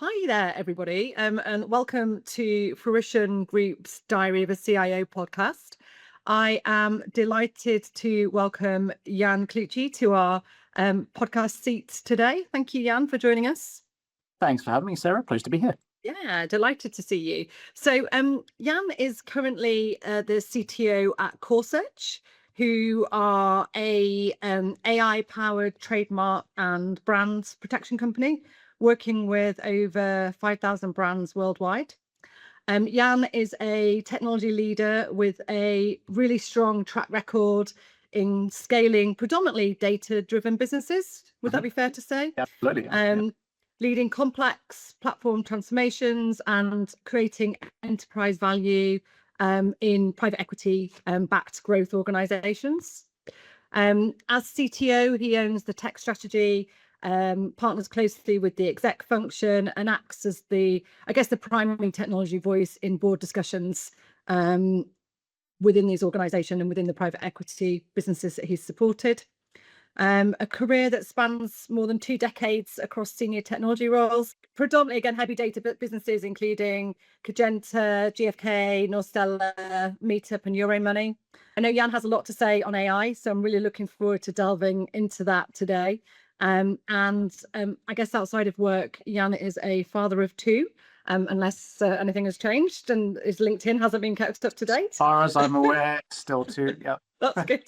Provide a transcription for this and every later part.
Hi there, everybody, and welcome to Fruition Group's Diary of a CIO podcast. I am delighted to welcome Yann Cluchey to our podcast seat today. Thank you, Yann, for joining us. Thanks for having me, Sarah. Pleased to be here. Yeah, delighted to see you. So Yann is currently the CTO at CoreSearch, who are a AI-powered trademark and brand protection company working with over 5,000 brands worldwide. Yann is a technology leader with a really strong track record in scaling predominantly data-driven businesses. Would that be fair to say? Absolutely. Leading complex platform transformations and creating enterprise value in private equity backed growth organizations. As CTO, he owns the tech strategy, partners closely with the exec function, and acts as the primary technology voice in board discussions within these organizations and within the private equity businesses that he's supported. A career that spans more than 2 decades across senior technology roles, predominantly again heavy data businesses including Cogenta, GfK, Norstella, Meetup, and Euromoney. I know Yann has a lot to say on AI, so I'm really looking forward to delving into that today. I guess outside of work, Yann is a father of 2, unless anything has changed and his LinkedIn hasn't been kept up to date. As far as I'm aware, still 2. Yeah, that's good.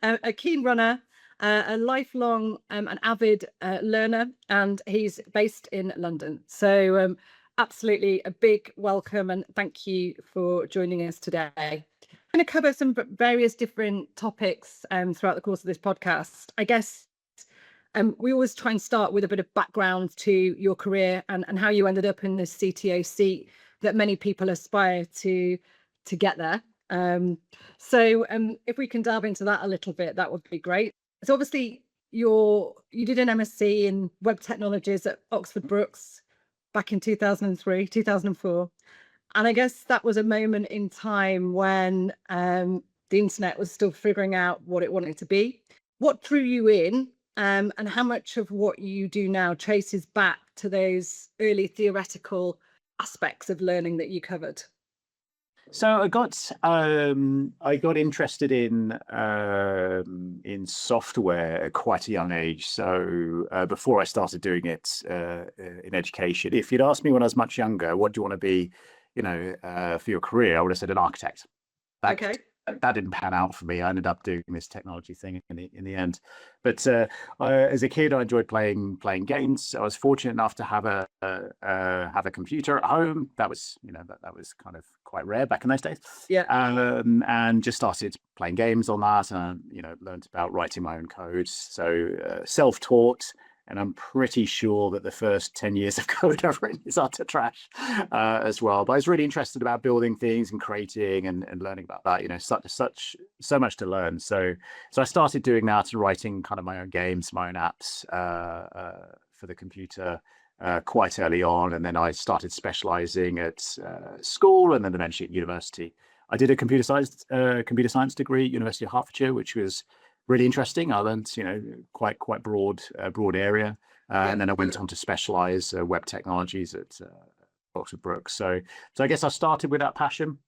A keen runner. A lifelong and avid learner, and he's based in London. So absolutely a big welcome and thank you for joining us today. I'm going to cover some various different topics throughout the course of this podcast. I guess we always try and start with a bit of background to your career and how you ended up in this CTO seat that many people aspire to get there. So if we can delve into that a little bit, that would be great. So obviously you did an MSc in web technologies at Oxford Brookes back in 2003, 2004. And I guess that was a moment in time when the internet was still figuring out what it wanted to be. What drew you in and how much of what you do now traces back to those early theoretical aspects of learning that you covered? So I got interested in software at quite a young age. So before I started doing it in education, if you'd asked me when I was much younger, what do you want to be, for your career, I would have said an architect. That didn't pan out for me. I ended up doing this technology thing in the end. But as a kid, I enjoyed playing games. I was fortunate enough to have a computer at home. That was that was kind of quite rare back in those days. Yeah. And just started playing games on that, and learned about writing my own code. So self-taught. And I'm pretty sure that the first 10 years of code I've written is utter trash as well. But I was really interested about building things and creating and learning about that. So much to learn. So I started doing that and writing kind of my own games, my own apps for the computer quite early on. And then I started specializing at school and then eventually at university. I did a computer science degree at University of Hertfordshire, which was really interesting. I learned, quite broad area, and then I went on to specialize web technologies at Oxford Brookes. So I guess I started with that passion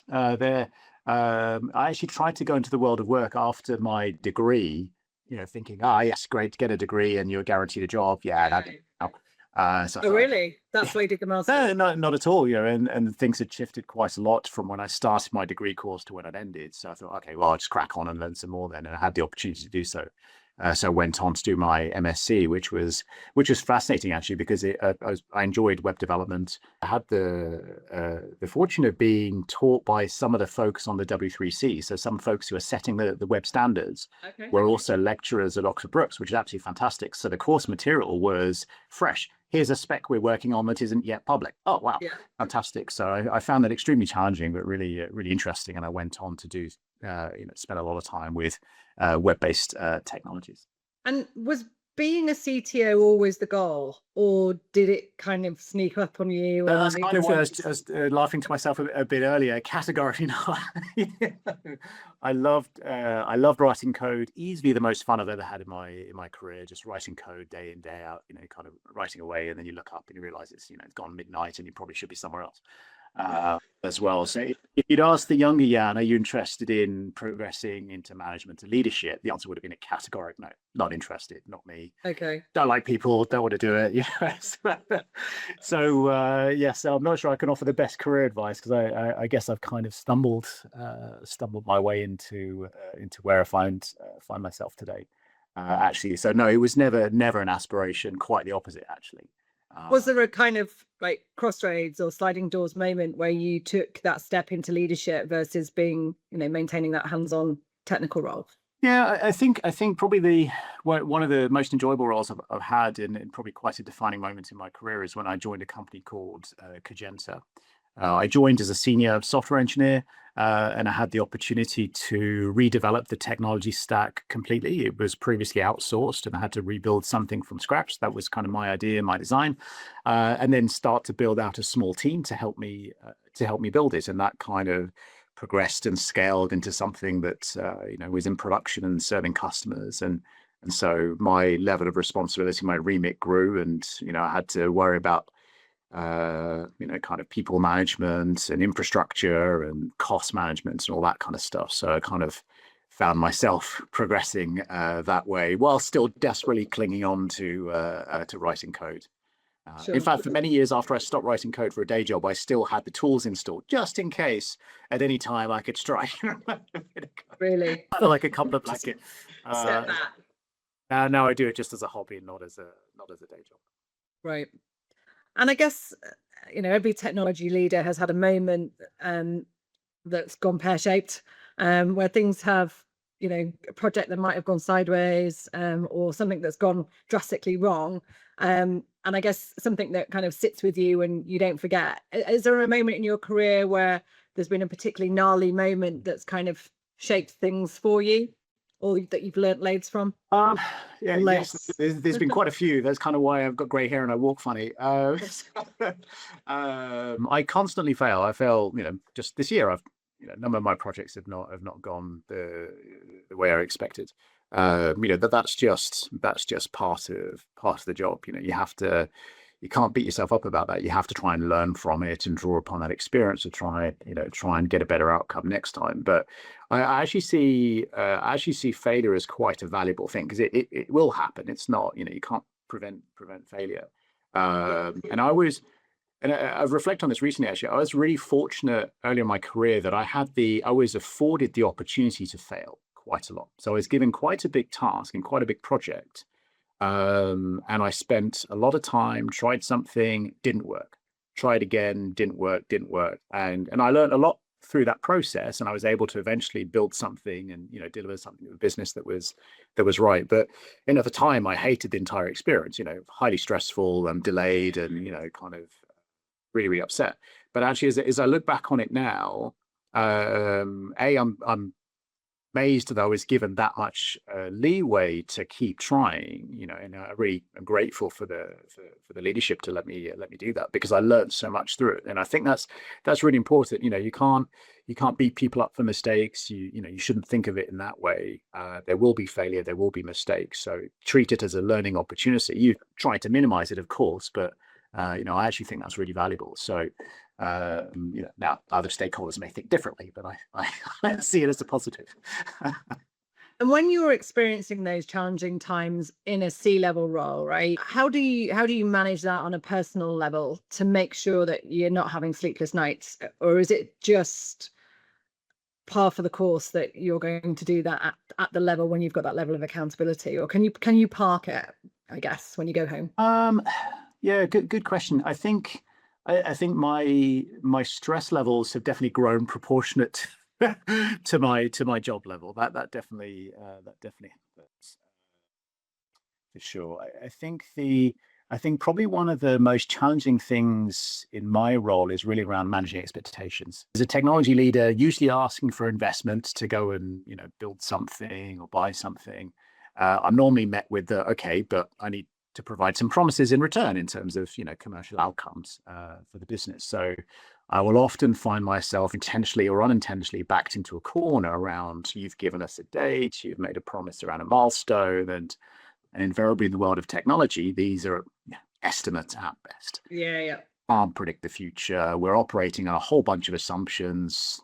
there. I actually tried to go into the world of work after my degree, thinking, yes, great to get a degree and you're guaranteed a job. Yeah, really? That's why you did the master's? No, not at all. And things had shifted quite a lot from when I started my degree course to when it ended. So I thought, okay, well, I'll just crack on and learn some more then. And I had the opportunity to do so. So I went on to do my MSc, which was fascinating actually, because I enjoyed web development. I had the fortune of being taught by some of the folks on the W3C. So some folks who are setting the web standards were also lecturers at Oxford Brookes, which is absolutely fantastic. So the course material was fresh. Here's a spec we're working on that isn't yet public. Oh, wow. Yeah. Fantastic. So I found that extremely challenging, but really, really interesting. And I went on to do, spend a lot of time with web-based technologies. And was being a CTO always the goal, or did it kind of sneak up on you? That's kind of, I was laughing to myself a bit earlier. Categorically, no. I loved writing code. Easily the most fun I've ever had in my career. Just writing code day in, day out. Kind of writing away, and then you look up and you realize it's it's gone midnight, and you probably should be somewhere else. As well. So if you'd asked the younger Yann, are you interested in progressing into management and leadership? The answer would have been a categoric no, not interested, not me. Okay. Don't like people, don't want to do it. So so I'm not sure I can offer the best career advice, because I guess I've kind of stumbled my way into where I find myself today. Actually, so no, it was never an aspiration. Quite the opposite, actually. Was there a kind of like crossroads or sliding doors moment where you took that step into leadership versus being, maintaining that hands-on technical role? Yeah, I think probably one of the most enjoyable roles I've had, and probably quite a defining moment in my career, is when I joined a company called Cagenta. I joined as a senior software engineer, and I had the opportunity to redevelop the technology stack completely. It was previously outsourced, and I had to rebuild something from scratch. That was kind of my idea, my design, and then start to build out a small team to help me build it. And that kind of progressed and scaled into something that was in production and serving customers. And so my level of responsibility, my remit grew, and I had to worry about kind of people management and infrastructure and cost management and all that kind of stuff. So I kind of found myself progressing that way, while still desperately clinging on to writing code. Sure. In fact, for many years after I stopped writing code for a day job, I still had the tools installed just in case at any time I could strike. Really? Like a couple of blankets. Step back. Now I do it just as a hobby, not as a day job. Right. And I guess, every technology leader has had a moment that's gone pear-shaped, where things have, a project that might have gone sideways, or something that's gone drastically wrong. And I guess something that kind of sits with you and you don't forget. Is there a moment in your career where there's been a particularly gnarly moment that's kind of shaped things for you, or that you've learnt loads from? Yes, there's been quite a few. That's kind of why I've got grey hair and I walk funny. I constantly fail. I fail, just this year. A number of my projects have not gone the way I expected. That's just part of the job. You can't beat yourself up about that. You have to try and learn from it and draw upon that experience to try and get a better outcome next time. But I actually see failure as quite a valuable thing, because it will happen. It's not, you can't prevent failure. And I reflect on this recently. Actually, I was really fortunate early in my career that I was afforded the opportunity to fail quite a lot. So I was given quite a big task and quite a big project. And I spent a lot of time, tried something, didn't work, tried again, didn't work. And I learned a lot through that process, and I was able to eventually build something and, deliver something to the business that was right. But at the time, I hated the entire experience, highly stressful and delayed, and, kind of really, really upset. But actually, as I look back on it now, I'm amazed that I was given that much leeway to keep trying, and I really am grateful for the leadership to let me do that, because I learned so much through it. And I think that's really important. You can't beat people up for mistakes. You shouldn't think of it in that way. There will be failure, there will be mistakes. So treat it as a learning opportunity. You try to minimize it, of course, but I actually think that's really valuable. So now other stakeholders may think differently, but I see it as a positive. And when you're experiencing those challenging times in a C-level role, right? How do you manage that on a personal level to make sure that you're not having sleepless nights, or is it just par for the course that you're going to do that at the level when you've got that level of accountability, or can you park it, I guess, when you go home? Yeah, good question. I think my stress levels have definitely grown proportionate to my job level. That definitely happens, for sure. I think probably one of the most challenging things in my role is really around managing expectations. As a technology leader, usually asking for investment to go and build something or buy something. I'm normally met with the, okay, but I need to provide some promises in return in terms of, commercial outcomes for the business. So I will often find myself intentionally or unintentionally backed into a corner around, you've given us a date, you've made a promise around a milestone, and invariably in the world of technology, these are estimates at best. Yeah. Can't predict the future. We're operating on a whole bunch of assumptions,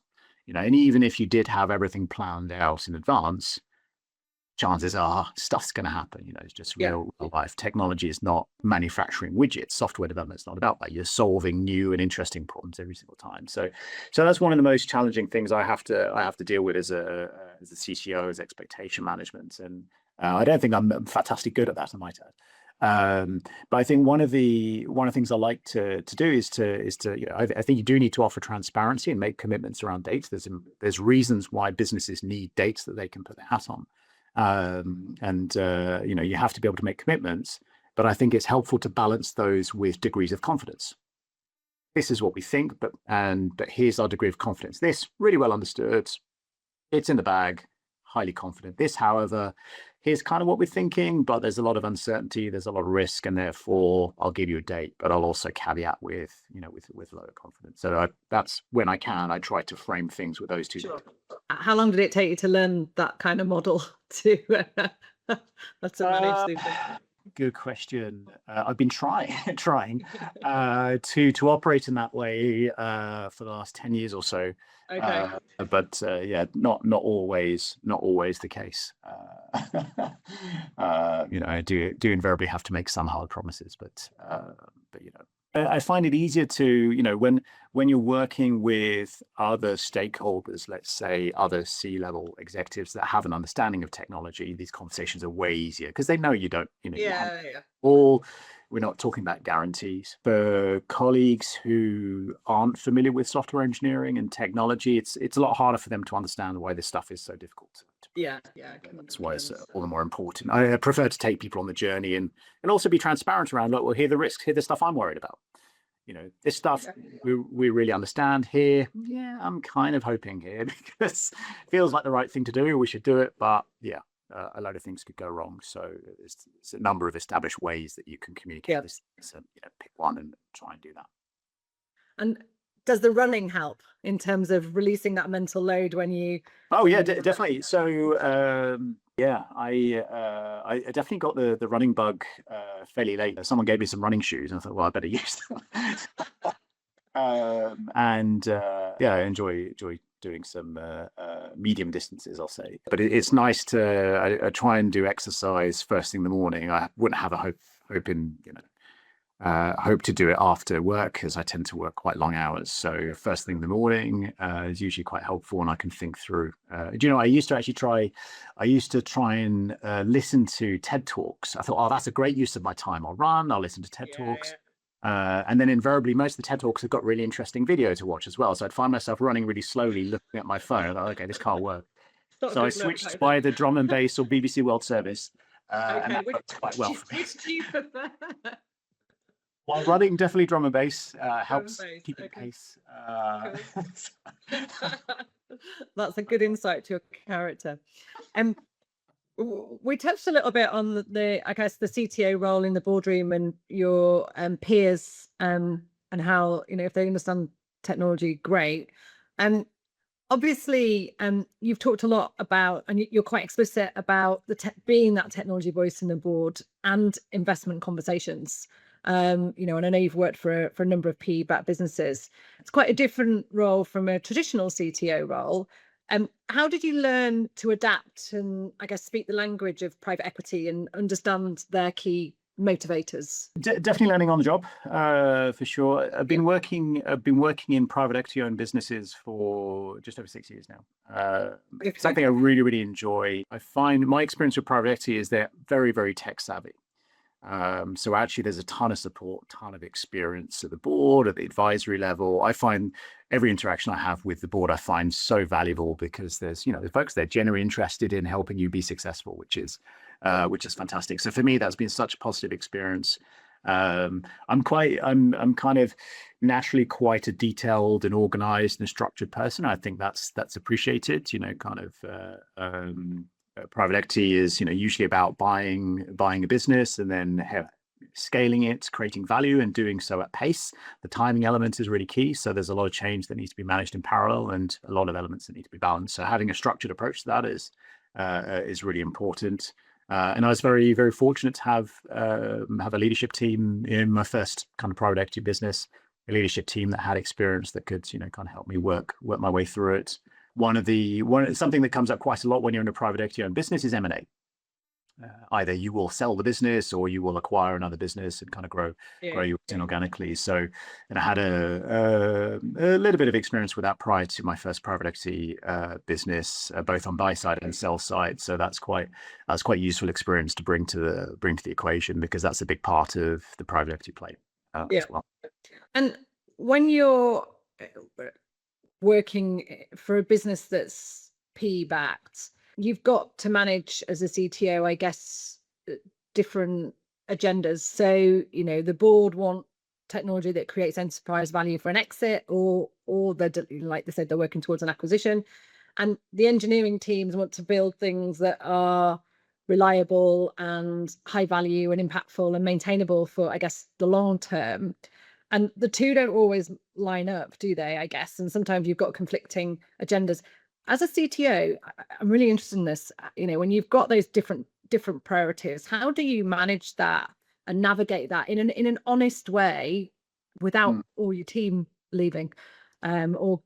and even if you did have everything planned out in advance, chances are stuff's going to happen. It's just real life. Technology is not manufacturing widgets. Software development is not about that. You're solving new and interesting problems every single time. So that's one of the most challenging things I have to deal with as a CTO, as expectation management. And I don't think I'm fantastic good at that, I might add. But I think one of the things I like to do is to I think you do need to offer transparency and make commitments around dates. There's reasons why businesses need dates that they can put their hat on. You have to be able to make commitments, but I think it's helpful to balance those with degrees of confidence. This is what we think, but here's our degree of confidence. This really well understood. It's in the bag, highly confident. This, however, here's kind of what we're thinking, but there's a lot of uncertainty, there's a lot of risk, and therefore I'll give you a date, but I'll also caveat with lower confidence. So that's when I try to frame things with those two. Sure. How long did it take you to learn that kind of model to manage these things? Good question. I've been trying to operate in that way for the last 10 years or so. Okay. But not always the case. I do invariably have to make some hard promises, but I find it easier to, when you're working with other stakeholders, let's say other C-level executives that have an understanding of technology, these conversations are way easier because they know you don't, we're not talking about guarantees. For colleagues who aren't familiar with software engineering and technology, it's a lot harder for them to understand why this stuff is so difficult. That's why it's all the more important. I prefer to take people on the journey and also be transparent around, look, well, here are the risks, here are the stuff I'm worried about. This stuff we really understand here. Yeah, I'm kind of hoping here because it feels like the right thing to do. We should do it, but a lot of things could go wrong. So there's a number of established ways that you can communicate this. So pick one and try and do that. And does the running help in terms of releasing that mental load when you? Oh yeah, definitely. So I definitely got the running bug fairly late. Someone gave me some running shoes, and I thought, well, I better use them. I enjoy doing some medium distances, I'll say. But it's nice to I try and do exercise first thing in the morning. I wouldn't have a hope to do it after work because I tend to work quite long hours. So first thing in the morning is usually quite helpful, and I can think through. I used to try and listen to TED Talks. I thought, oh, that's a great use of my time. I'll run, I'll listen to TED Talks. And then invariably, most of the TED Talks have got really interesting video to watch as well. So I'd find myself running really slowly, looking at my phone. I thought, okay, this can't work. So I switched to either drum and bass or BBC World Service. And that worked quite well for me. Which do you prefer? While running, definitely drum and bass helps keep the pace. That's a good insight to your character. We touched a little bit on the CTO role in the boardroom and your peers and how, if they understand technology, great. And obviously, you've talked a lot about, and you're quite explicit about being that technology voice in the board and investment conversations. And I know you've worked for a number of PE-backed businesses. It's quite a different role from a traditional CTO role. How did you learn to adapt and speak the language of private equity and understand their key motivators? Definitely learning on the job, for sure. I've been working in private equity-owned businesses for just over 6 years now. It's something I really, really enjoy. I find my experience with private equity is they're very, very tech savvy. So actually there's a ton of support, ton of experience at the board, at the advisory level. I find every interaction I have with the board, I find so valuable because there's, the folks, they're genuinely interested in helping you be successful, which is fantastic. So for me, that's been such a positive experience. I'm kind of naturally quite a detailed and organized and structured person. I think that's appreciated, private equity is, usually about buying a business and then scaling it, creating value, and doing so at pace. The timing element is really key. So there's a lot of change that needs to be managed in parallel, and a lot of elements that need to be balanced. So having a structured approach to that is really important. And I was very, very fortunate to have a leadership team in my first kind of private equity business, a leadership team that had experience that could, kind of help me work my way through it. Something that comes up quite a lot when you're in a private equity owned business is M&A. Either you will sell the business or you will acquire another business and kind of grow yours inorganically. So, and I had a little bit of experience with that prior to my first private equity business, both on buy side and sell side. So that's quite useful experience to bring to the equation, because that's a big part of the private equity play as well. And when you're working for a business that's PE backed, you've got to manage as a CTO, I guess, different agendas. So, the board want technology that creates enterprise value for an exit, or they're, like they said, they're working towards an acquisition. And the engineering teams want to build things that are reliable and high value and impactful and maintainable for, I guess, the long term. And the two don't always line up, do they, I guess? And sometimes you've got conflicting agendas. As a CTO, I'm really interested in this. When you've got those different priorities, how do you manage that and navigate that in an honest way without all your team leaving, or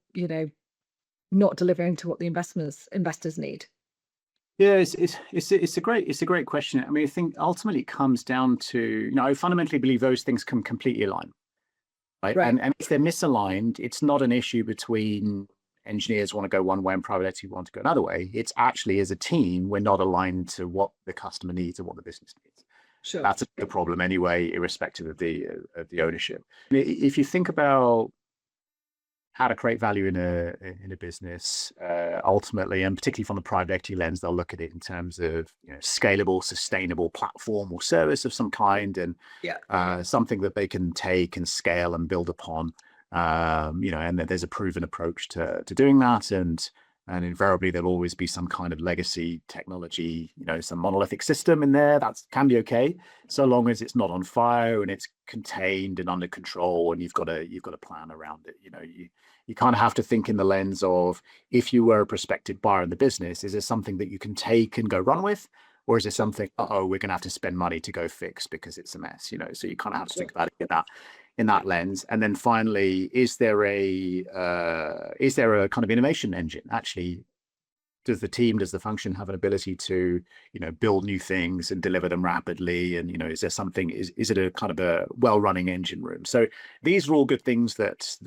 not delivering to what the investors need? Yeah, it's a great question. I mean, I think ultimately it comes down to, I fundamentally believe those things can completely align, right? And if they're misaligned, it's not an issue between engineers want to go one way and private equity want to go another way. It's actually, as a team, we're not aligned to what the customer needs or what the business needs. Sure. That's the problem anyway, irrespective of the ownership. If you think about how to create value in a business, ultimately, and particularly from the private equity lens, they'll look at it in terms of scalable, sustainable platform or service of some kind, and something that they can take and scale and build upon. And there's a proven approach to doing that, and invariably there'll always be some kind of legacy technology, some monolithic system in there. That can be okay, so long as it's not on fire and it's contained and under control, and you've got a plan around it. You kind of have to think in the lens of, if you were a prospective buyer in the business, is there something that you can take and go run with, or is it something, we're going to have to spend money to go fix because it's a mess? So you kind of have to think about it in that lens. And then finally, is there a kind of innovation engine? Actually, does the function have an ability to build new things and deliver them rapidly? And is there something, is it a kind of a well-running engine room? So these are all good things that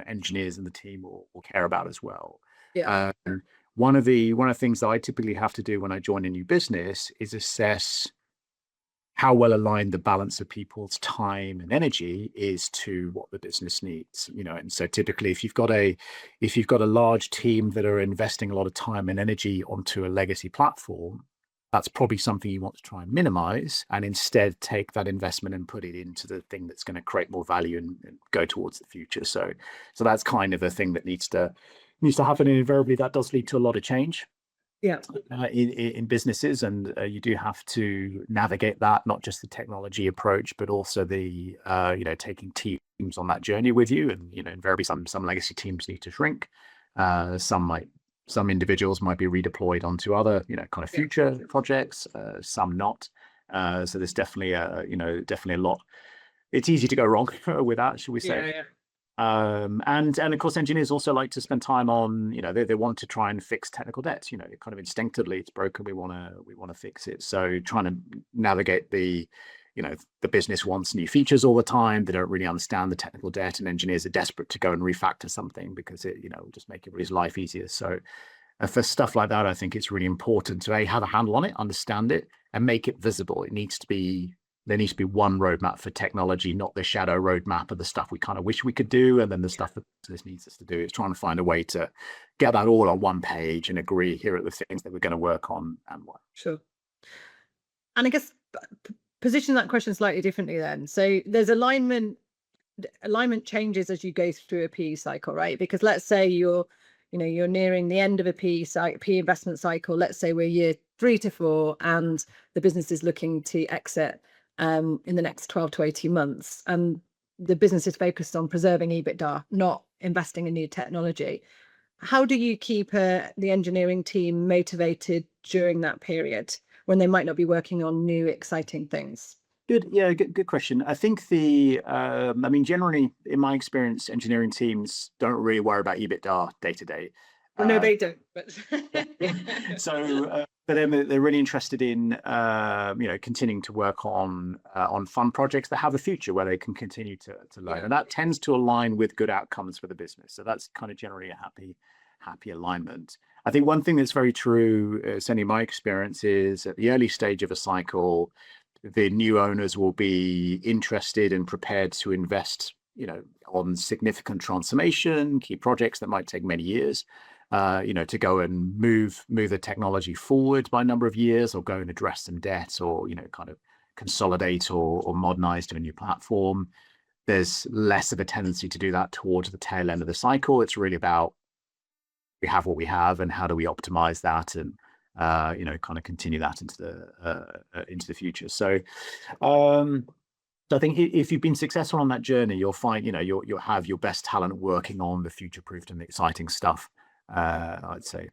engineers and the team will care about as well. One of the things that I typically have to do when I join a new business is assess how well aligned the balance of people's time and energy is to what the business needs. And so typically, if you've got a large team that are investing a lot of time and energy onto a legacy platform, that's probably something you want to try and minimize, and instead take that investment and put it into the thing that's going to create more value and go towards the future. So that's kind of a thing that needs to happen, and invariably that does lead to a lot of change in businesses, and you do have to navigate that, not just the technology approach, but also the taking teams on that journey with you. And invariably some legacy teams need to shrink. Some individuals might be redeployed onto other kind of future projects, some not. So there's definitely a lot. It's easy to go wrong with that, should we say? And of course, engineers also like to spend time on, they want to try and fix technical debt. Kind of instinctively, it's broken, we want to fix it. So trying to navigate the business wants new features all the time. They don't really understand the technical debt, and engineers are desperate to go and refactor something because it will just make everybody's life easier. So for stuff like that, I think it's really important to have a handle on it, understand it, and make it visible. There needs to be one roadmap for technology, not the shadow roadmap of the stuff we kind of wish we could do, and then the stuff that this needs us to do. It's trying to find a way to get that all on one page and agree, here are the things that we're going to work on and why. Sure. And I guess position that question slightly differently then. So there's alignment changes as you go through a PE cycle, right? Because let's say you're you're nearing the end of a P investment cycle. Let's say we're year 3 to 4, and the business is looking to exit in the next 12 to 18 months, and the business is focused on preserving EBITDA, not investing in new technology. How do you keep the engineering team motivated during that period when they might not be working on new exciting things? Good question. I think generally in my experience, engineering teams don't really worry about EBITDA day to day. No, they don't. But so for them, they're really interested in continuing to work on fun projects that have a future where they can continue to learn, and that tends to align with good outcomes for the business. So that's kind of generally a happy alignment. I think one thing that's very true, certainly in my experience, is at the early stage of a cycle, the new owners will be interested and prepared to invest, on significant transformation, key projects that might take many years, to go and move the technology forward by a number of years, or go and address some debt, or, kind of consolidate or modernize to a new platform. There's less of a tendency to do that towards the tail end of the cycle. It's really about, we have what we have, and how do we optimize that, and kind of continue that into the future. So I think if you've been successful on that journey, you'll find, you'll have your best talent working on the future-proofed and exciting stuff, I'd say.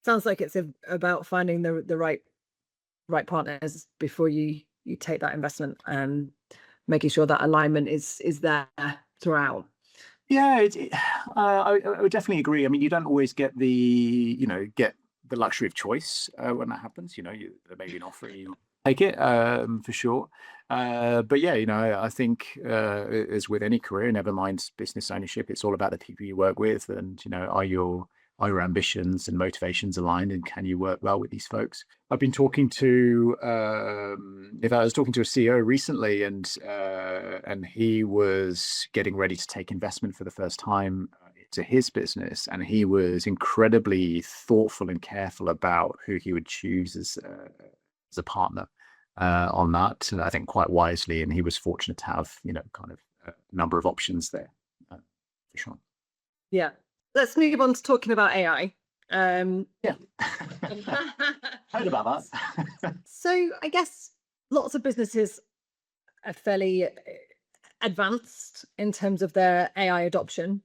Sounds like it's about finding the right partners before you take that investment, and making sure that alignment is there throughout. Yeah, I would definitely agree. I mean, you don't always get the luxury of choice when that happens. There may be an offer, you take it, for sure. But yeah, I think as with any career, never mind business ownership, it's all about the people you work with, and are your ambitions and motivations aligned, and can you work well with these folks? I've been talking to if I was talking to a CEO recently, and he was getting ready to take investment for the first time to his business, and he was incredibly thoughtful and careful about who he would choose as a partner on that, and I think quite wisely. And he was fortunate to have kind of a number of options there, for sure. Yeah, let's move on to talking about AI. Yeah, heard about that. So I guess lots of businesses are fairly advanced in terms of their AI adoption.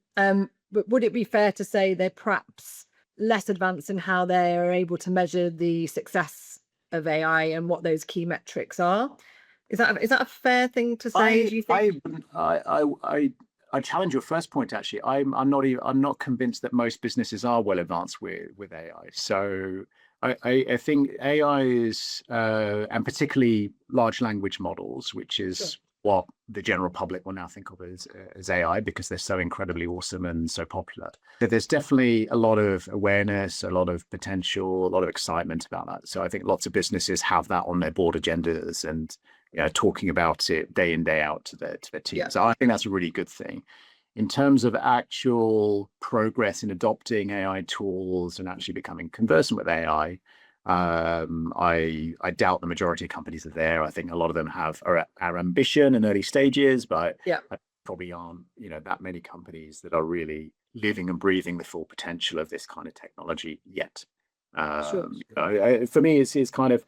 But would it be fair to say they're perhaps less advanced in how they are able to measure the success of AI and what those key metrics are? Is that a fair thing to say? Do you think? I challenge your first point. Actually, I'm not convinced that most businesses are well advanced with AI. So I think AI is, and particularly large language models, which is what the general public will now think of as AI, because they're so incredibly awesome and so popular. That there's definitely a lot of awareness, a lot of potential, a lot of excitement about that. So I think lots of businesses have that on their board agendas, and talking about it day in, day out to their team. Yeah. So I think that's a really good thing. In terms of actual progress in adopting AI tools and actually becoming conversant with AI, I doubt the majority of companies are there. I think a lot of them are ambition in early stages, but probably aren't that many companies that are really living and breathing the full potential of this kind of technology yet. For me, it's kind of,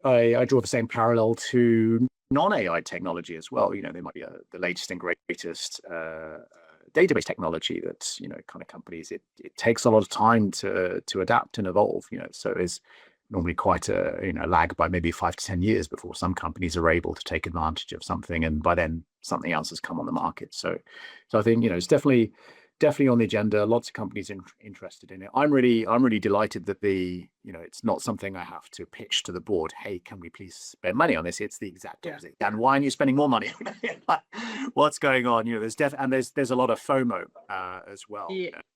I draw the same parallel to non-AI technology as well. There might be the latest and greatest database technology that's kind of companies. It takes a lot of time to adapt and evolve. So there's normally quite a lag by maybe 5 to 10 years before some companies are able to take advantage of something, and by then something else has come on the market. So I think it's definitely on the agenda. Lots of companies interested in it. I'm really delighted that it's not something I have to pitch to the board. Hey, can we please spend money on this? It's the exact opposite. And why aren't you spending more money? What's going on? There's a lot of FOMO as well.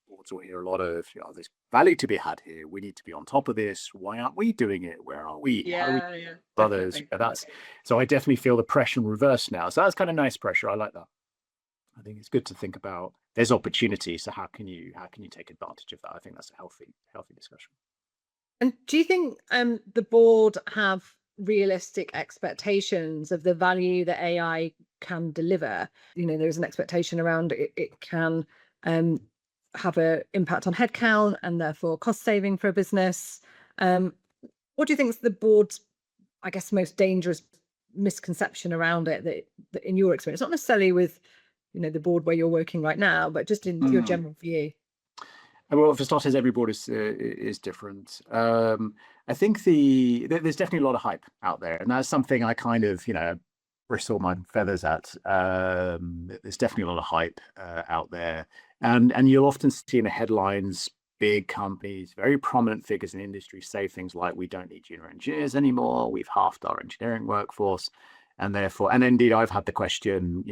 Boards will hear a lot of there's value to be had here. We need to be on top of this. Why aren't we doing it? Where are we? Others. So I definitely feel the pressure reversed now. So that's kind of nice pressure. I like that. I think it's good to think about there's opportunity. So how can you take advantage of that? I think that's a healthy discussion. And do you think the board have realistic expectations of the value that AI can deliver? There's an expectation around it can have an impact on headcount and therefore cost saving for a business. What do you think is the board's, I guess, most dangerous misconception around it that in your experience, not necessarily with, the board where you're working right now, but just in your general view? Well, for starters, every board is different. I think there's definitely a lot of hype out there, and that's something I kind of bristle my feathers at. There's definitely a lot of hype out there, and you'll often see in the headlines big companies, very prominent figures in industry say things like, "We don't need junior engineers anymore. We've halved our engineering workforce," and therefore, and indeed, I've had the question,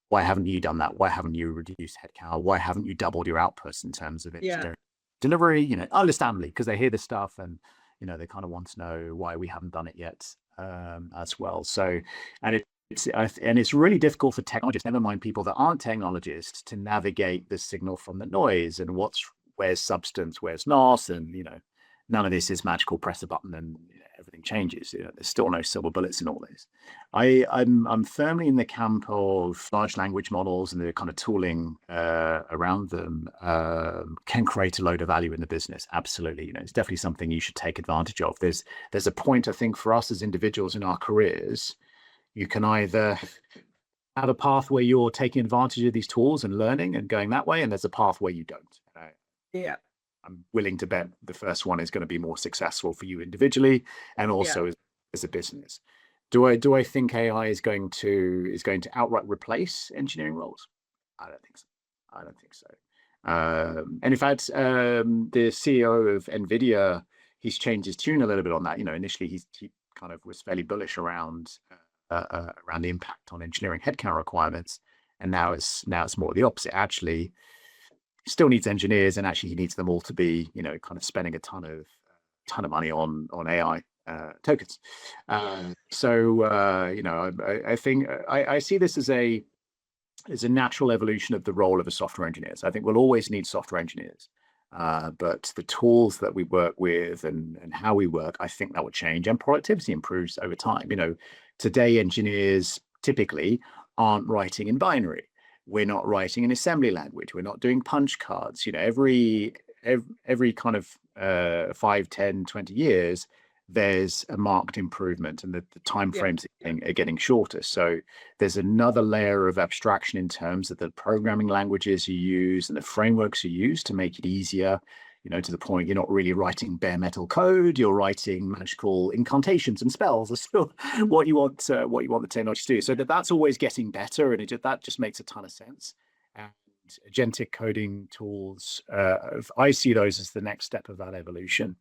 why haven't you done that? Why haven't you reduced headcount? Why haven't you doubled your outputs in terms of engineering delivery? Understandably, because they hear this stuff and, they kind of want to know why we haven't done it yet as well. So, and it's really difficult for technologists, never mind people that aren't technologists, to navigate the signal from the noise and where's substance, where's not, and none of this is magical. Press a button and everything changes. There's still no silver bullets in all this. I'm firmly in the camp of large language models and the kind of tooling around them can create a load of value in the business. Absolutely, it's definitely something you should take advantage of. There's a point, I think, for us as individuals in our careers. You can either have a path where you're taking advantage of these tools and learning and going that way, and there's a path where you don't. I'm willing to bet the first one is going to be more successful for you individually and also as a business. Do I think AI is going to outright replace engineering roles? I don't think so. And in fact, the CEO of NVIDIA, he's changed his tune a little bit on that. Initially he kind of was fairly bullish around the impact on engineering headcount requirements, and now it's more the opposite. Actually, still needs engineers, and actually he needs them all to be kind of spending a ton of money on AI tokens. So I think I see this as a natural evolution of the role of a software engineer. So I think we'll always need software engineers, but the tools that we work with and how we work, I think that will change, and productivity improves over time. Today engineers typically aren't writing in binary. We're not writing in assembly language. We're not doing punch cards. Every kind of 5, 10, 20 years, there's a marked improvement, and the time frames are getting shorter. So there's another layer of abstraction in terms of the programming languages you use and the frameworks you use to make it easier, to the point you're not really writing bare metal code. You're writing magical incantations and spells. That's still what you want the technology to do. So that's always getting better, and that just makes a ton of sense. And agentic coding tools, I see those as the next step of that evolution.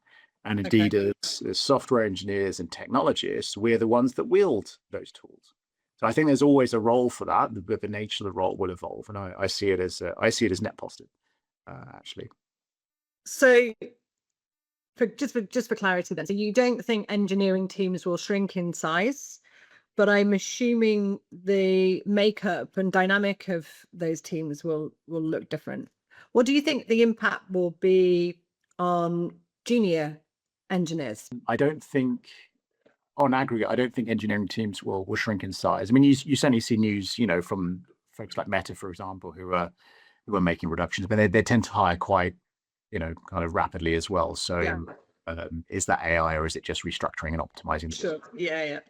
And indeed, as software engineers and technologists, we're the ones that wield those tools. So I think there's always a role for that, but the nature of the role will evolve, and I see it as net positive, actually. So, for clarity, then, so you don't think engineering teams will shrink in size, but I'm assuming the makeup and dynamic of those teams will look different. What do you think the impact will be on junior engineers? I don't think, on aggregate, I don't think engineering teams will shrink in size. I mean, you certainly see news, from folks like Meta, for example, who are making reductions, but they tend to hire quite, kind of rapidly as well. So, is that AI or is it just restructuring and optimizing? Sure. Yeah.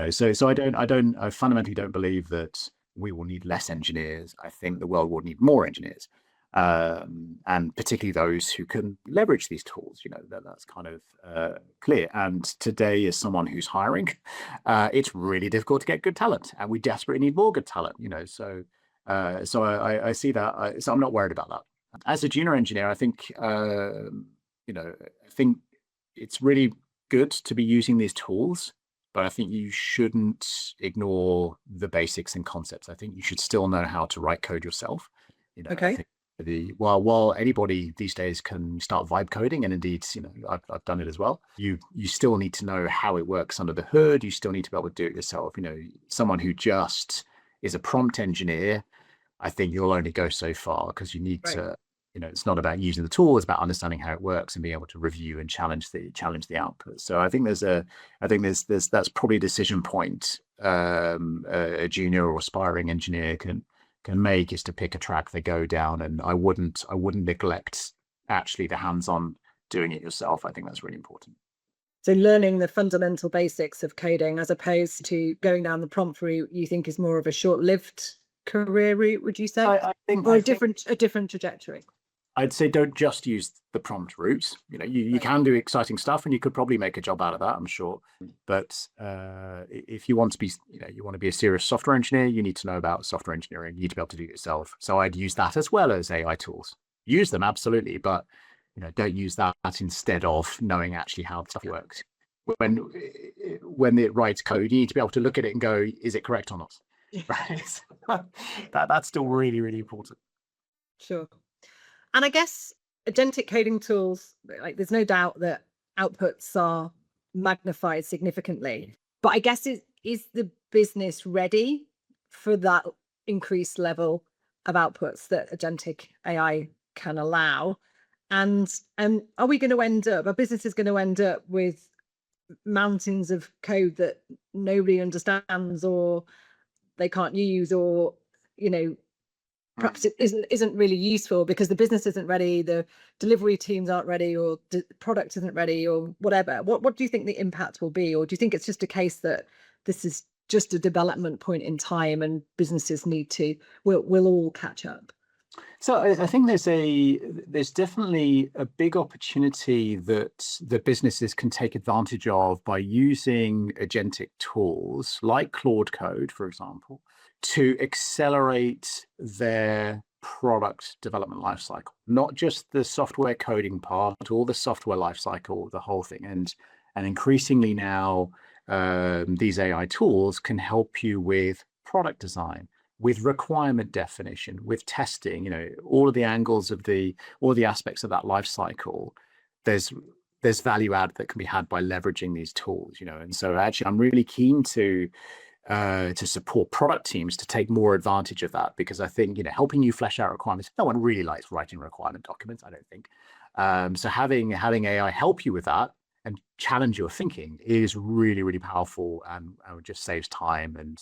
So I fundamentally don't believe that we will need less engineers. I think the world will need more engineers. And particularly those who can leverage these tools, that's kind of clear. And today, as someone who's hiring, it's really difficult to get good talent, and we desperately need more good talent. So I see that. So I'm not worried about that. As a junior engineer, I think I think it's really good to be using these tools, but I think you shouldn't ignore the basics and concepts. I think you should still know how to write code yourself. I think while anybody these days can start vibe coding, and indeed, I've done it as well. You still need to know how it works under the hood. You still need to be able to do it yourself. Someone who just is a prompt engineer, I think you'll only go so far, because you need to, it's not about using the tool, it's about understanding how it works and being able to review and challenge the output. So I think that's probably a decision point a junior or aspiring engineer can can make is to pick a track they go down, and I wouldn't neglect actually the hands-on doing it yourself. I think that's really important. So learning the fundamental basics of coding as opposed to going down the prompt route, you think is more of a short-lived career route, would you say? I think a different trajectory. I'd say don't just use the prompt route. You Right. can do exciting stuff, and you could probably make a job out of that, I'm sure. But if you want to be, you want to be a serious software engineer, you need to know about software engineering. You need to be able to do it yourself. So I'd use that as well as AI tools. Use them absolutely, but don't use that instead of knowing actually how stuff works. When it writes code, you need to be able to look at it and go, is it correct or not? Right. That's still really, really important. Sure. And I guess agentic coding tools, like there's no doubt that outputs are magnified significantly. But I guess is the business ready for that increased level of outputs that agentic AI can allow? And are we going to end up, our business is going to end up with mountains of code that nobody understands or they can't use, or perhaps it isn't really useful because the business isn't ready, the delivery teams aren't ready, or the product isn't ready, or whatever. What do you think the impact will be? Or do you think it's just a case that this is just a development point in time and businesses will all catch up? So I think there's definitely a big opportunity that the businesses can take advantage of by using agentic tools like Claude Code, for example, to accelerate their product development lifecycle, not just the software coding part, or the software lifecycle, the whole thing. And increasingly now, these AI tools can help you with product design, with requirement definition, with testing, all of the angles of all the aspects of that life cycle. There's value add that can be had by leveraging these tools, and so actually I'm really keen to support product teams to take more advantage of that, because I think, helping you flesh out requirements, no one really likes writing requirement documents, I don't think. So having AI help you with that and challenge your thinking is really, really powerful, and just saves time, and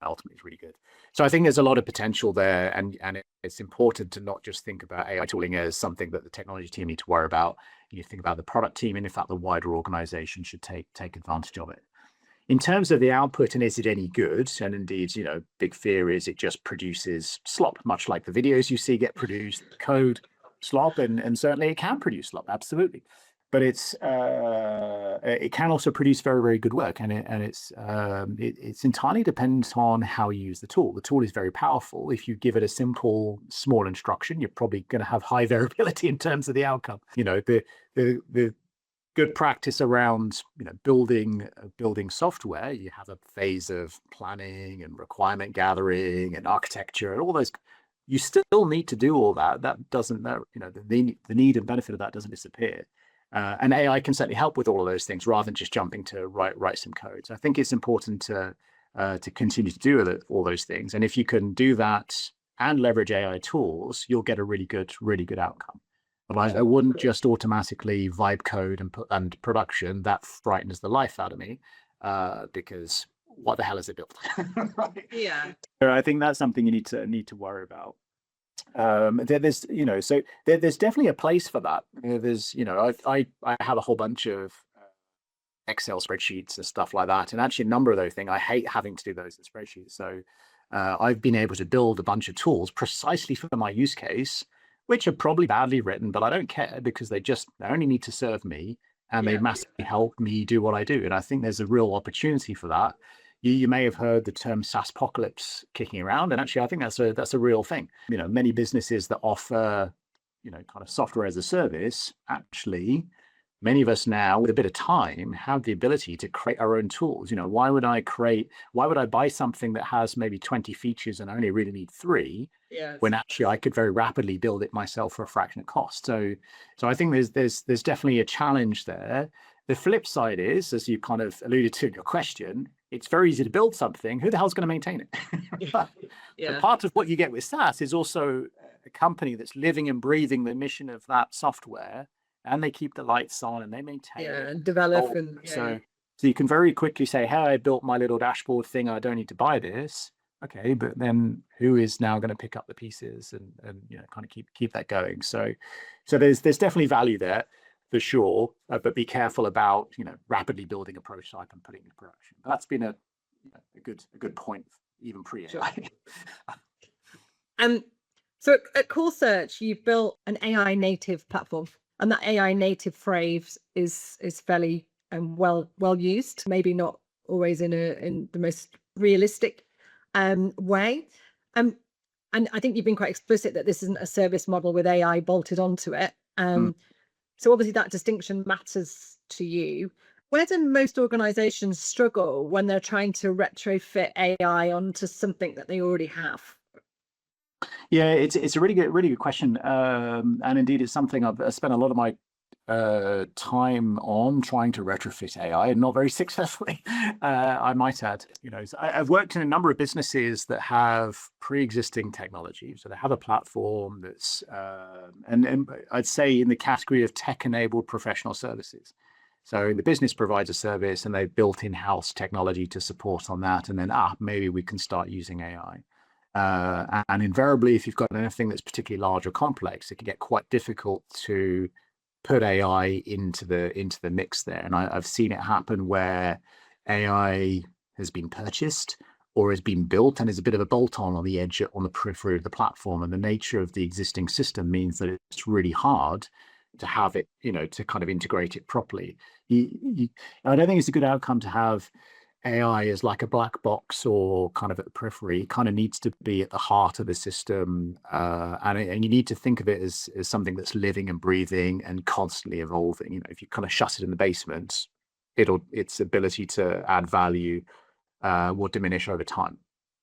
ultimately is really good. So I think there's a lot of potential there, and it's important to not just think about AI tooling as something that the technology team need to worry about. You think about the product team, and in fact the wider organization should take advantage of it. In terms of the output, and is it any good? And indeed, big fear is it just produces slop, much like the videos you see get produced, code slop, and certainly it can produce slop, absolutely. But it can also produce very, very good work, and it's entirely dependent on how you use the tool. The tool is very powerful. If you give it a simple, small instruction, you're probably going to have high variability in terms of the outcome. The good practice around building software, you have a phase of planning and requirement gathering and architecture and all those. You still need to do all that. That doesn't, the need and benefit of that doesn't disappear. And AI can certainly help with all of those things rather than just jumping to write some code. So I think it's important to continue to do all those things. And if you can do that and leverage AI tools, you'll get a really good outcome. But I wouldn't just automatically vibe code and production. That frightens the life out of me, because what the hell is it built? Right? Yeah. So I think that's something you need to worry about. There's definitely a place for that. I have a whole bunch of Excel spreadsheets and stuff like that, and actually a number of those things I hate having to do those in spreadsheets. So I've been able to build a bunch of tools precisely for my use case, which are probably badly written, but I don't care, because they only need to serve me, and they massively help me do what I do. And I think there's a real opportunity for that. You may have heard the term SaaSpocalypse kicking around, and actually I think that's a real thing. Many businesses that offer kind of software as a service, actually many of us now with a bit of time have the ability to create our own tools. Why would I buy something that has maybe 20 features and I only really need 3, when actually I could very rapidly build it myself for a fraction of cost? So I think there's definitely a challenge there. The flip side is, as you kind of alluded to in your question, it's very easy to build something. Who the hell's going to maintain it? But part of what you get with SaaS is also a company that's living and breathing the mission of that software, and they keep the lights on and they maintain it and develop. So you can very quickly say, hey, I built my little dashboard thing, I don't need to buy this. okay, but then who is now going to pick up the pieces and kind of keep that going? So there's definitely value there for sure, but be careful about rapidly building a prototype and putting it in production. That's been a good point even pre-AI. Sure. So at Core Search, you've built an AI native platform, and that AI native phrase is fairly well used. Maybe not always in the most realistic way. And I think you've been quite explicit that this isn't a service model with AI bolted onto it. So obviously that distinction matters to you. Where do most organizations struggle when they're trying to retrofit AI onto something that they already have? Yeah, it's a really good question, and indeed it's something I've spent a lot of my time on trying to retrofit AI, and not very successfully, I might add. So I've worked in a number of businesses that have pre-existing technology, so they have a platform that's, and I'd say in the category of tech-enabled professional services. So the business provides a service, and they've built in-house technology to support on that, and then maybe we can start using AI. And invariably, if you've got anything that's particularly large or complex, it can get quite difficult to put AI into the mix there. And I've seen it happen where AI has been purchased or has been built and is a bit of a bolt-on on the edge, on the periphery of the platform. And the nature of the existing system means that it's really hard to have it, to kind of integrate it properly. I don't think it's a good outcome to have AI is like a black box or kind of at the periphery. It kind of needs to be at the heart of the system, and you need to think of it as something that's living and breathing and constantly evolving. If you kind of shut it in the basement, its ability to add value will diminish over time.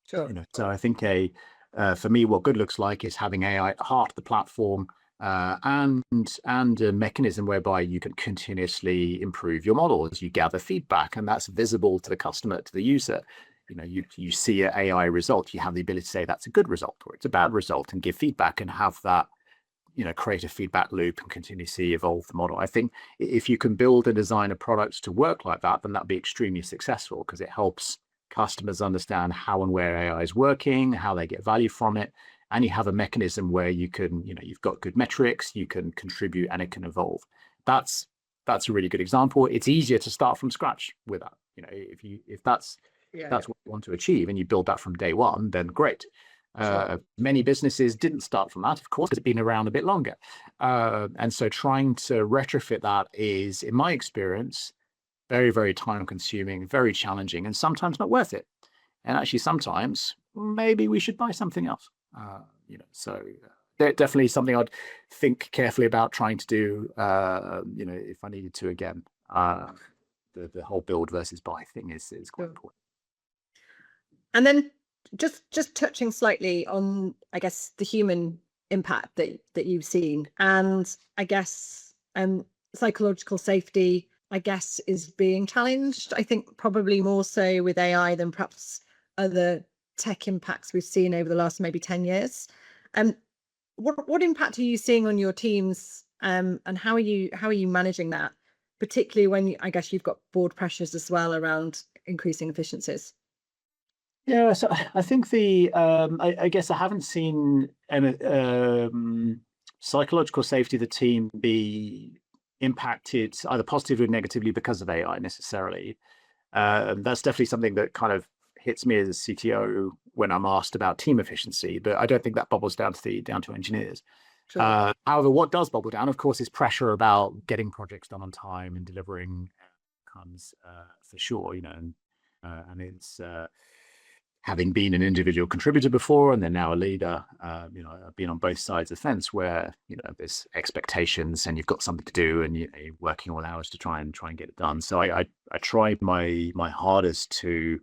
Sure. So I think for me, what good looks like is having AI at the heart of the platform, and a mechanism whereby you can continuously improve your model as you gather feedback, and that's visible to the customer, to the user. You see an AI result, you have the ability to say that's a good result or it's a bad result, and give feedback and have that create a feedback loop and continuously evolve the model. I think if you can build and design a product to work like that, then that'd be extremely successful, because it helps customers understand how and where AI is working, how they get value from it, and you have a mechanism where you can, you've got good metrics, you can contribute, and it can evolve. That's a really good example. It's easier to start from scratch with that. If that's what you want to achieve, and you build that from day one, then great. Sure. Many businesses didn't start from that, of course, because it's been around a bit longer. And so trying to retrofit that is, in my experience, very, very time consuming, very challenging, and sometimes not worth it. And actually, sometimes maybe we should buy something else. So definitely something I'd think carefully about trying to do, if I needed to again. The whole build versus buy thing is quite important. And then just touching slightly on, I guess, the human impact that you've seen, and I guess psychological safety, I guess, is being challenged. I think probably more so with AI than perhaps other tech impacts we've seen over the last maybe 10 years. What impact are you seeing on your teams, and how are you managing that, particularly when I guess you've got board pressures as well around increasing efficiencies? Yeah, so I think I guess I haven't seen psychological safety of the team be impacted either positively or negatively because of AI necessarily. That's definitely something that kind of hits me as a CTO when I'm asked about team efficiency, but I don't think that bubbles down to engineers. Sure. However, what does bubble down, of course, is pressure about getting projects done on time and delivering outcomes, for sure. And it's having been an individual contributor before and then now a leader. I've been on both sides of the fence where there's expectations and you've got something to do, and you're working all hours to try and get it done. So I try my hardest to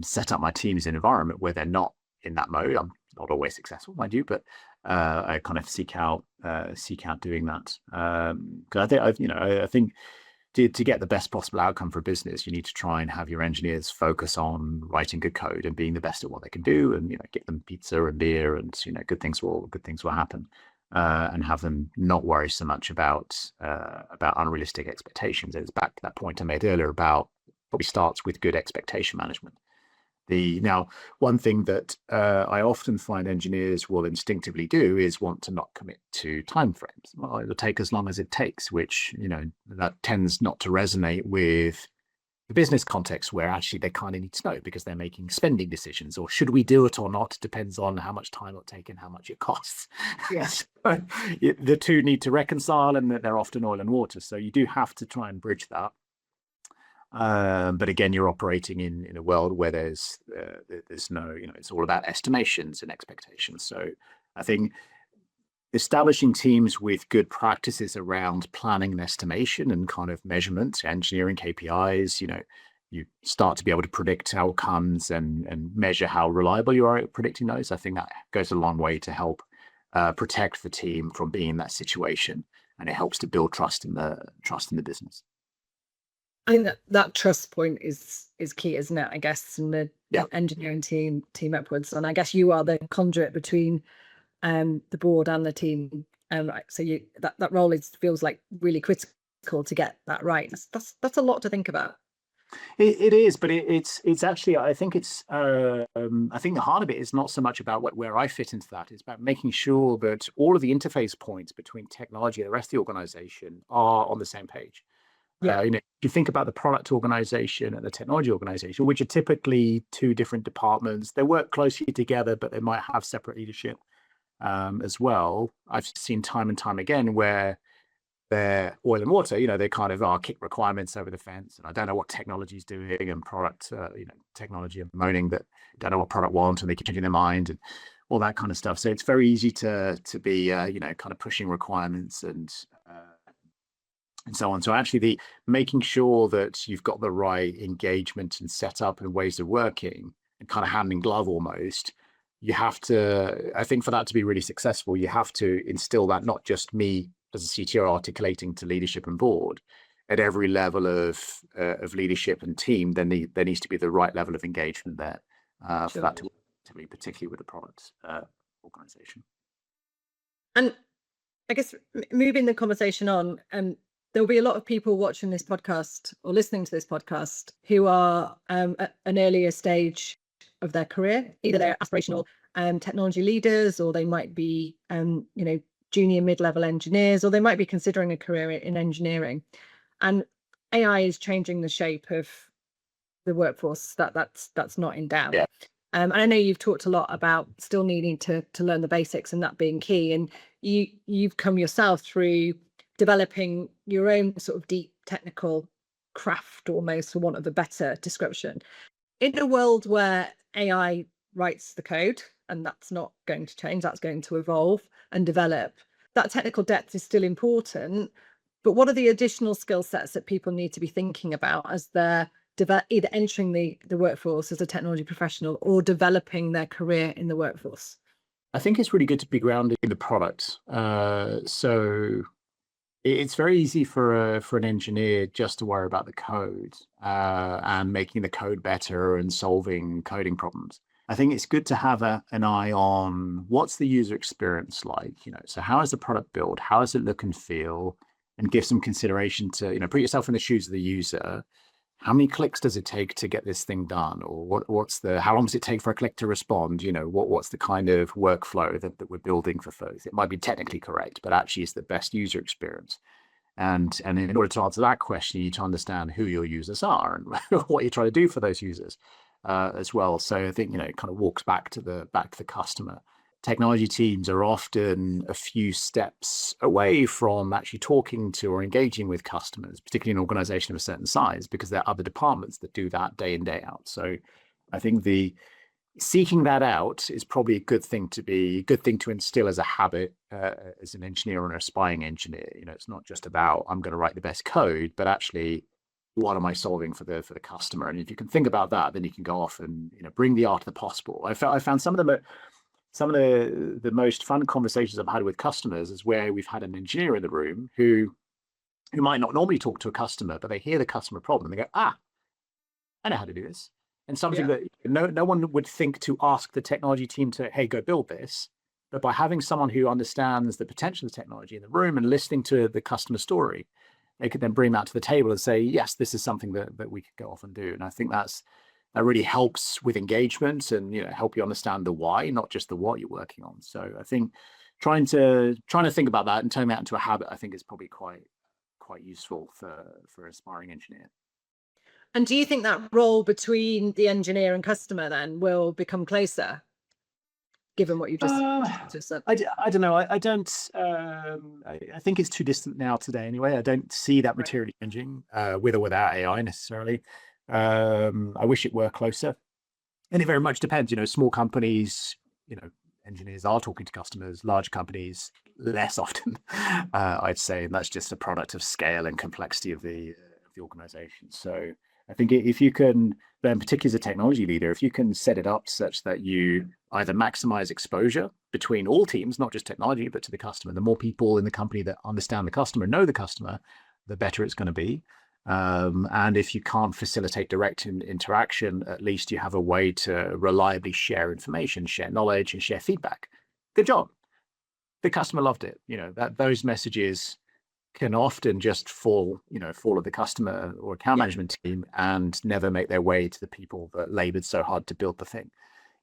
set up my teams in an environment where they're not in that mode. I'm not always successful, mind you, but I kind of seek out doing that, because I think to get the best possible outcome for a business, you need to try and have your engineers focus on writing good code and being the best at what they can do, and get them pizza and beer, and good things will happen, and have them not worry so much about unrealistic expectations. It's back to that point I made earlier about probably starts with good expectation management. Now, one thing that I often find engineers will instinctively do is want to not commit to timeframes. Well, it'll take as long as it takes, which, that tends not to resonate with the business context, where actually they kind of need to know because they're making spending decisions, or should we do it or not? Depends on how much time it'll take and how much it costs. Yes. So the two need to reconcile, and they're often oil and water. So you do have to try and bridge that. But again, you're operating in a world where there's no, it's all about estimations and expectations. So I think establishing teams with good practices around planning and estimation and kind of measurement, engineering KPIs, you start to be able to predict outcomes and measure how reliable you are at predicting those. I think that goes a long way to help protect the team from being in that situation, and it helps to build trust in the business. I think that trust point is key, isn't it? I guess, in the engineering team upwards, and I guess you are the conduit between the board and the team, right? So that role feels like really critical to get that right. That's a lot to think about. It is, but it's actually, I think I think the heart of it is not so much about where I fit into that. It's about making sure that all of the interface points between technology and the rest of the organization are on the same page. Yeah. If you think about the product organization and the technology organization, which are typically two different departments, they work closely together, but they might have separate leadership as well. I've seen time and time again where they're oil and water, they kind of kick requirements over the fence, and I don't know what technology is doing, and product, technology are moaning that don't know what product want, and they keep changing their mind and all that kind of stuff. So it's very easy to be, kind of pushing requirements and so on. So actually, the making sure that you've got the right engagement and setup and ways of working, and kind of hand in glove almost, you have to, I think for that to be really successful, you have to instill that, not just me as a CTO articulating to leadership and board, at every level of leadership and team. Then there needs to be the right level of engagement there for that to be, particularly with the product organization. And I guess moving the conversation on, there'll be a lot of people watching this podcast or listening to this podcast who are at an earlier stage of their career. Either they're aspirational technology leaders, or they might be junior mid-level engineers, or they might be considering a career in engineering. And AI is changing the shape of the workforce. That's not in doubt. Yeah. And I know you've talked a lot about still needing to learn the basics and that being key. And you've come yourself through developing your own sort of deep technical craft, almost, for want of a better description. In a world where AI writes the code, and that's not going to change, that's going to evolve and develop, that technical depth is still important. But what are the additional skill sets that people need to be thinking about as they're either entering the workforce as a technology professional or developing their career in the workforce? I think it's really good to be grounded in the product. So it's very easy for an engineer just to worry about the code and making the code better and solving coding problems. I think it's good to have an eye on what's the user experience like. So how is the product built? How does it look and feel? And give some consideration to, put yourself in the shoes of the user. How many clicks does it take to get this thing done? Or how long does it take for a click to respond? What's the kind of workflow that we're building for folks? It might be technically correct, but actually it's the best user experience. And in order to answer that question, you need to understand who your users are and what you're trying to do for those users as well. So I think, it kind of walks back to the customer. Technology teams are often a few steps away from actually talking to or engaging with customers, particularly in an organization of a certain size, because there are other departments that do that day in, day out. So I think seeking that out is probably a good thing to instill as a habit as an engineer or an aspiring engineer. It's not just about, I'm going to write the best code, but actually, what am I solving for the customer? And if you can think about that, then you can go off and bring the art of the possible. I found some of the most fun conversations I've had with customers is where we've had an engineer in the room who might not normally talk to a customer, but they hear the customer problem and they go, I know how to do this. And something that no one would think to ask the technology team to, hey, go build this. But by having someone who understands the potential of technology in the room and listening to the customer story, they could then bring that to the table and say, yes, this is something that we could go off and do. And I think that's that really helps with engagement and, you know, help you understand the why, not just the what you're working on. So I think trying to think about that and turning that into a habit, I think is probably quite useful for an aspiring engineer. And do you think that role between the engineer and customer then will become closer, given what you just said? I don't know. I don't. I think it's too distant now today. Anyway, I don't see that materially changing with or without AI necessarily. I wish it were closer, and it very much depends. You know, small companies, you know, engineers are talking to customers. Large companies, less often, I'd say. And that's just a product of scale and complexity of the organization. So I think if you can, then particularly as a technology leader, if you can set it up such that you either maximize exposure between all teams, not just technology, but to the customer, the more people in the company that understand the customer, know the customer, the better it's going to be. And if you can't facilitate direct interaction, at least you have a way to reliably share information, share knowledge, and share feedback. Good job. The customer loved it. You know, that those messages can often just fall at the customer or account management team and never make their way to the people that labored so hard to build the thing.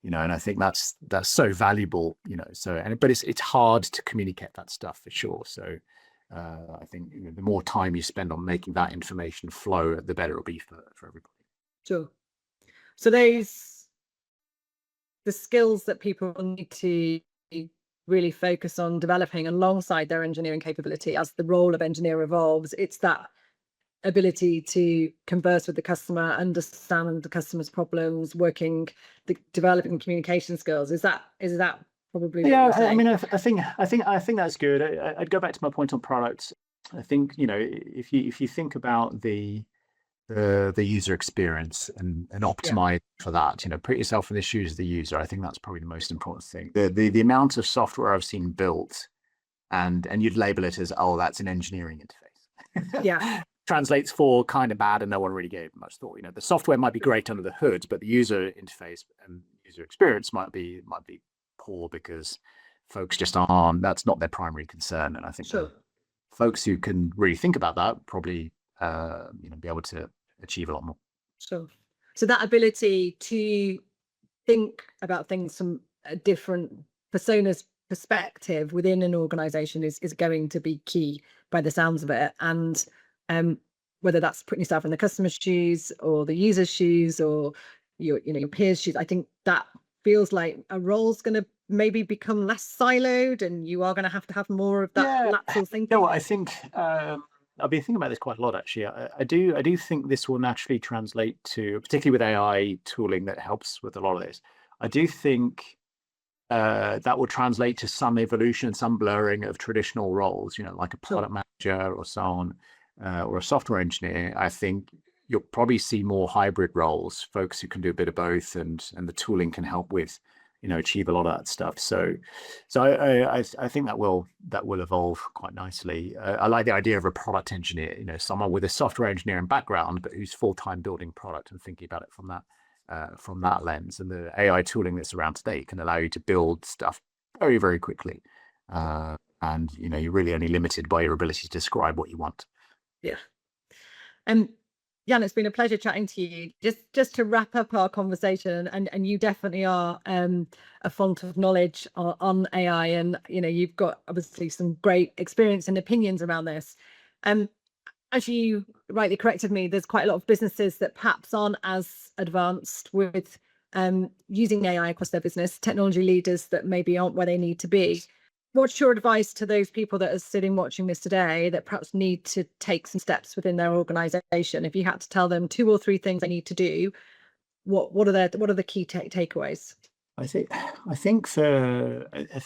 You know, and I think that's so valuable, you know, but it's hard to communicate that stuff for sure. So I think, you know, the more time you spend on making that information flow, the better it'll be for everybody. Sure. So the skills that people need to really focus on developing alongside their engineering capability as the role of engineer evolves, it's that ability to converse with the customer, understand the customer's problems, developing communication skills. Is that probably what you're saying? I mean, I think that's good. I'd go back to my point on products. I think, you know, if you think about the user experience and optimize for that, you know, put yourself in the shoes of the user. I think that's probably the most important thing. The amount of software I've seen built, and you'd label it as, oh, that's an engineering interface. Yeah. Translates for kind of bad, and no one really gave much thought. You know, the software might be great under the hood, but the user interface and user experience might be poor because folks just aren't. That's not their primary concern. And I think folks who can really think about that probably be able to achieve a lot more. Sure. So that ability to think about things from a different persona's perspective within an organization is going to be key by the sounds of it. And whether that's putting yourself in the customer's shoes or the user's shoes or your peers' shoes, I think that feels like a role's going to maybe become less siloed, and you are going to have more of that lateral thinking. You know what, I think I've been thinking about this quite a lot, actually. I do think this will naturally translate to, particularly with AI tooling that helps with a lot of this. I do think that will translate to some evolution, some blurring of traditional roles, you know, like a product manager or so on, or a software engineer. I think you'll probably see more hybrid roles, folks who can do a bit of both, and the tooling can help with, you know, achieve a lot of that stuff. So I think that will evolve quite nicely. I like the idea of a product engineer, you know, someone with a software engineering background, but who's full-time building product and thinking about it from that lens. And the AI tooling that's around today can allow you to build stuff very, very quickly. And, you know, you're really only limited by your ability to describe what you want. Yeah. Yann, it's been a pleasure chatting to you. Just to wrap up our conversation, and you definitely are a font of knowledge on AI, and you know, you've got obviously some great experience and opinions around this. As you rightly corrected me, there's quite a lot of businesses that perhaps aren't as advanced with using AI across their business, technology leaders that maybe aren't where they need to be. What's your advice to those people that are sitting watching this today that perhaps need to take some steps within their organization? If you had to tell them 2 or 3 things they need to do, what are the key takeaways? I think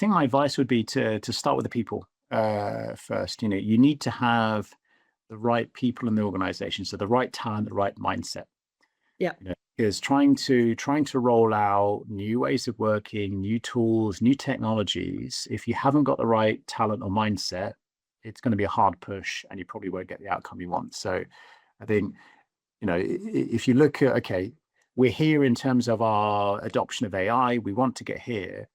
my advice would be to start with the people first. You know, you need to have the right people in the organization, so the right talent, the right mindset. Yeah. You know, because trying to roll out new ways of working, new tools, new technologies, if you haven't got the right talent or mindset, it's going to be a hard push, and you probably won't get the outcome you want. So I think, you know, if you look at, okay, we're here in terms of our adoption of AI, we want to get here.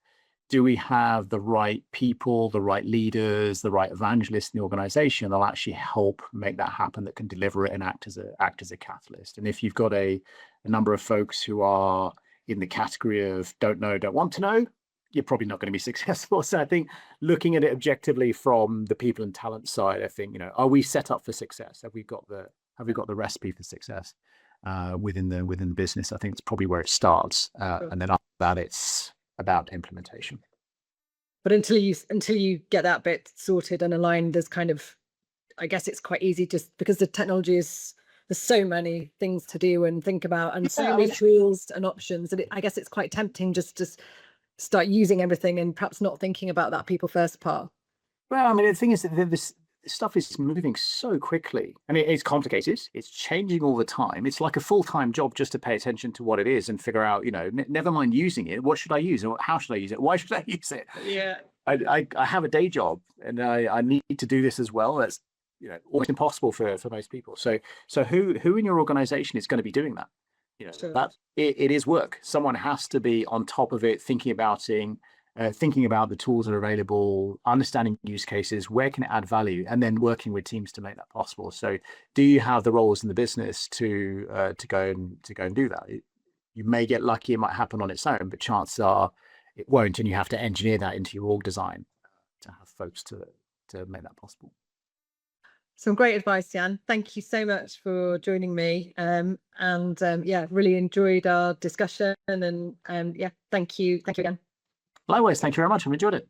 Do we have the right people, the right leaders, the right evangelists in the organization that'll actually help make that happen, that can deliver it and act as a catalyst? And if you've got a a number of folks who are in the category of don't know, don't want to know, you're probably not going to be successful. So I think looking at it objectively from the people and talent side, I think, are we set up for success? Have we got the recipe for success within the business? I think it's probably where it starts, and then after that, it's about implementation. But until you get that bit sorted and aligned, there's kind of, I guess it's quite easy just because the technology is, there's so many things to do and think about, and so many tools and options that I guess it's quite tempting just to start using everything and perhaps not thinking about that people first part. Well, I mean, the thing is that this stuff is moving so quickly, and it's complicated. It's changing all the time. It's like a full-time job just to pay attention to what it is and figure out, never mind using it. What should I use? Or how should I use it? Why should I use it? Yeah. I have a day job, and I need to do this as well. That's almost impossible for most people. So who in your organization is going to be doing that? Sure. That it is work. Someone has to be on top of it, thinking about the tools that are available, understanding use cases, where can it add value, and then working with teams to make that possible. So do you have the roles in the business to go and do that? You may get lucky, it might happen on its own, but chances are it won't, and you have to engineer that into your org design to have folks to make that possible. Some great advice, Yann. Thank you so much for joining me. Really enjoyed our discussion, and thank you again. Likewise, thank you very much. I've enjoyed it.